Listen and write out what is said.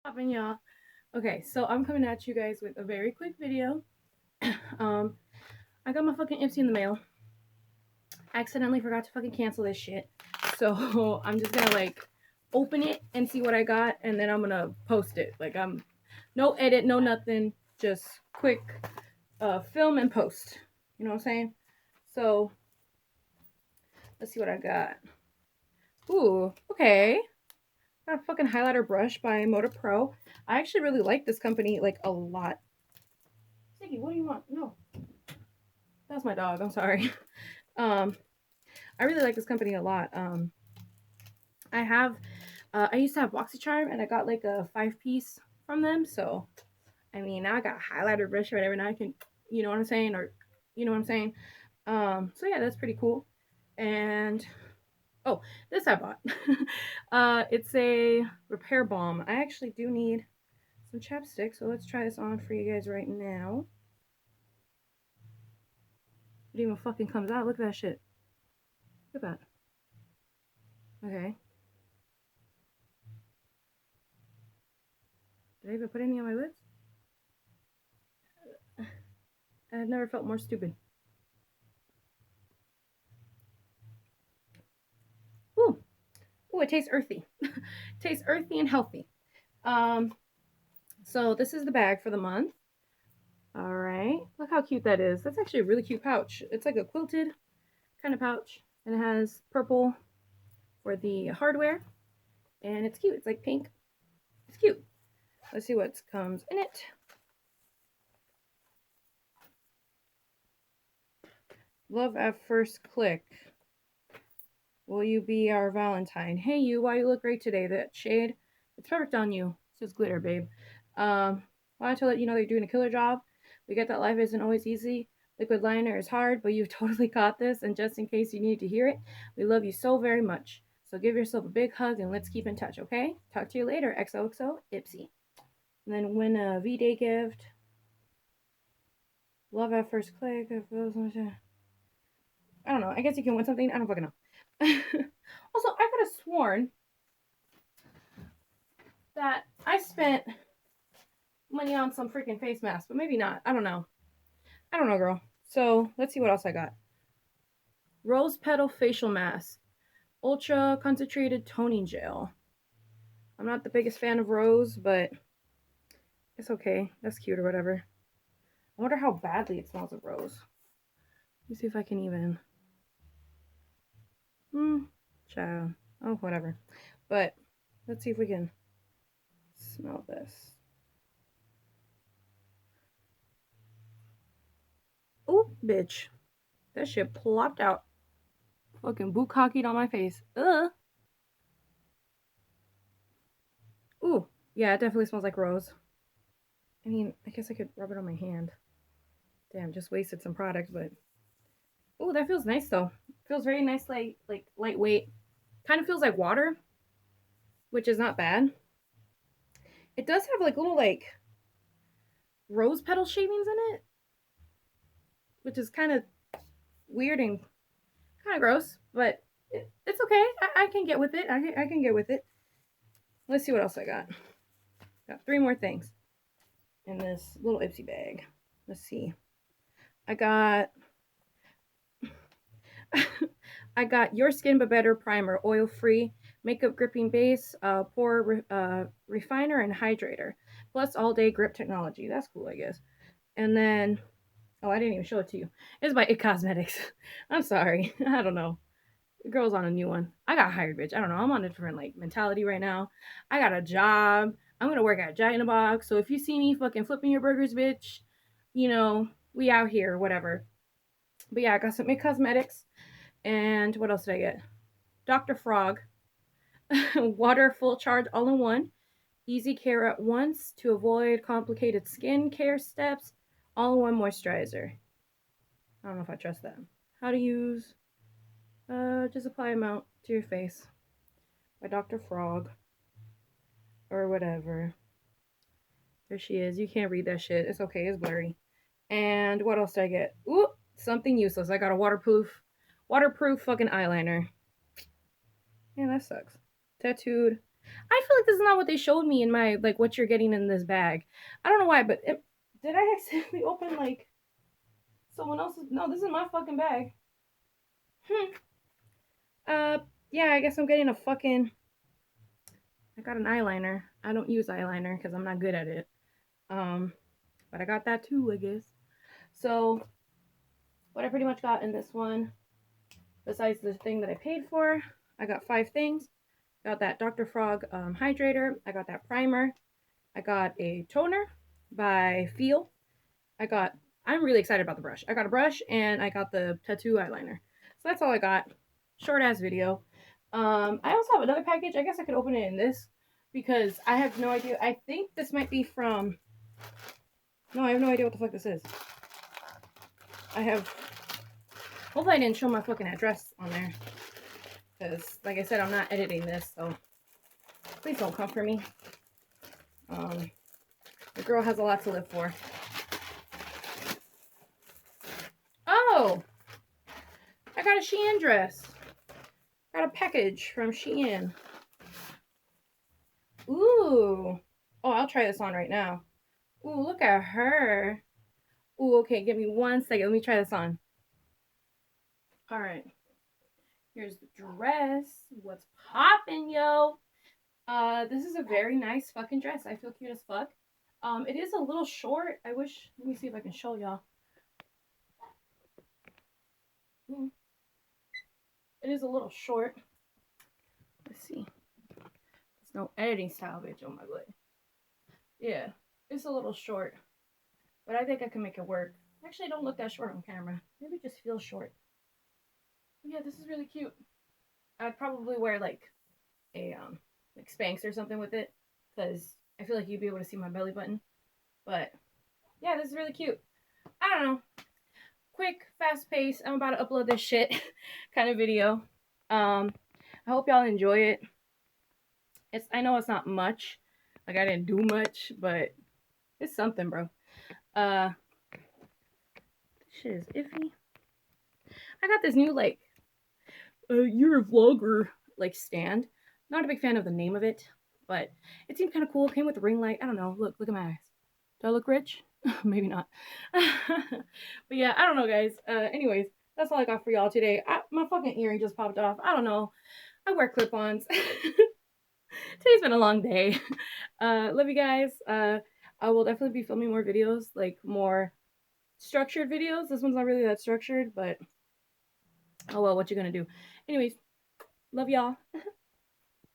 Popping, y'all. Okay, so I'm coming at you guys with a very quick video. um, I got my fucking Ipsy in the mail. I accidentally forgot to fucking cancel this shit. So I'm just gonna like open it and see what I got, and then I'm gonna post it. Like I'm no edit, no nothing, just quick film and post. You know what I'm saying? So let's see what I got. Ooh, okay. Got a fucking highlighter brush by Moda Pro. I actually really like this company like a lot. Siggy, what do you want? No. That's my dog. I'm sorry. Um, I really like this company a lot. I have, I used to have BoxyCharm, and I got like a 5-piece from them. So, I mean, now I got a highlighter brush or whatever. Now I can, you know what I'm saying, or you know what I'm saying. So yeah, that's pretty cool. And oh, this I bought. It's a repair balm. I actually do need some chapstick, so let's try this on for you guys right now. It even fucking comes out. Look at that shit. Look at that. Okay. Did I even put any on my lips? I've never felt more stupid. Ooh, ooh, it tastes earthy. Tastes earthy and healthy. Um, so this is the bag for the month. All right, look how cute that is. That's actually a really cute pouch. It's like a quilted kind of pouch, and it has purple for the hardware, and it's cute. It's like pink. It's cute. Let's see what comes in it. Love at first click. Will you be our Valentine? Hey you, why you look great today? That shade, it's perfect on you. It's just glitter, babe. Wanted to let you know that you're doing a killer job. We get that life isn't always easy. Liquid liner is hard, but you've totally got this. And just in case you need to hear it, we love you so very much. So give yourself a big hug and let's keep in touch, okay? Talk to you later. XOXO, Ipsy. And then win a V-Day gift. Love at first click. I don't know. I guess you can win something. I don't fucking know. Also, I could have sworn that I spent money on some freaking face mask, but maybe not. I don't know. I don't know, girl. So let's see what else I got. Rose Petal Facial Mask. Ultra Concentrated Toning Gel. I'm not the biggest fan of rose, but it's okay. That's cute or whatever. I wonder how badly it smells of rose. Let me see if I can even. Child. Oh, whatever. But let's see if we can smell this. Oh, bitch. That shit plopped out. Fucking bukkakeed on my face. Ugh. Ooh. Yeah, it definitely smells like rose. I mean, I guess I could rub it on my hand. Damn, just wasted some product, but oh, that feels nice though. Feels very nice, like lightweight. Kind of feels like water, which is not bad. It does have like little like rose petal shavings in it, which is kind of weird and kind of gross, but it's okay. I can get with it. I can get with it. Let's see what else I got. Got 3 more things in this little Ipsy bag. Let's see. I got I got Your Skin But Better Primer, oil free, makeup gripping base, pore refiner, and hydrator, plus all day grip technology. That's cool, I guess. And then, oh, I didn't even show it to you. It's by It Cosmetics. I'm sorry. I don't know. The girl's on a new one. I got hired, bitch. I don't know. I'm on a different like mentality right now. I got a job. I'm gonna work at Jack in the Box. So if you see me fucking flipping your burgers, bitch, you know, we out here, whatever. But yeah, I got some It Cosmetics. And what else did I get? Dr. Frog. Water full charge all in one. Easy care at once to avoid complicated skin care steps. All in one moisturizer. I don't know if I trust that. How to use. Just apply amount to your face. By Dr. Frog. Or whatever. There she is. You can't read that shit. It's okay. It's blurry. And what else did I get? Ooh, something useless. I got a waterproof fucking eyeliner. Man, that sucks. Tattooed I feel like this is not what they showed me in my, like, what you're getting in this bag. I don't know why, but did I accidentally open, like, someone else's? No, this is my fucking bag. Uh, yeah, I guess I'm getting a fucking, I got an eyeliner. I don't use eyeliner because I'm not good at it. But I got that too, I guess. So, what I pretty much got in this one, besides the thing that I paid for, I got 5 things. Got that Dr. Frog hydrator. I got that primer. I got a toner by Feel. I'm really excited about the brush. I got a brush and I got the tattoo eyeliner. So that's all I got. Short ass video. I also have another package. I guess I could open it in this because I have no idea. I think this might be from. No, I have no idea what the fuck this is. Hopefully I didn't show my fucking address on there. Because, like I said, I'm not editing this, so please don't come for me. The girl has a lot to live for. Oh! I got a Shein dress. Got a package from Shein. Ooh. Oh, I'll try this on right now. Ooh, look at her. Ooh, okay, give me 1 second. Let me try this on. Alright. Here's the dress. What's poppin', yo? This is a very nice fucking dress. I feel cute as fuck. It is a little short. Let me see if I can show y'all. It is a little short. Let's see. It's no editing style, bitch. Oh my god. Yeah, it's a little short. But I think I can make it work. Actually, I don't look that short on camera. Maybe it just feels short. Yeah, this is really cute. I'd probably wear like a like Spanx or something with it, because I feel like you'd be able to see my belly button. But yeah, this is really cute. I don't know. Quick, fast pace. I'm about to upload this shit kind of video. I hope y'all enjoy it. I know it's not much. Like I didn't do much, but it's something, bro. Shit is iffy. I got this new like you're a vlogger like stand. Not a big fan of the name of it, but it seemed kind of cool. Came with a ring light. I don't know. Look at my eyes. Do I look rich? Maybe not. But yeah, I don't know, guys. Anyways, that's all I got for y'all today. My fucking earring just popped off. I don't know. I wear clip-ons. Today's been a long day. Love you guys. I will definitely be filming more videos, like more structured videos. This one's not really that structured, but oh well, what you gonna do? Anyways, love y'all.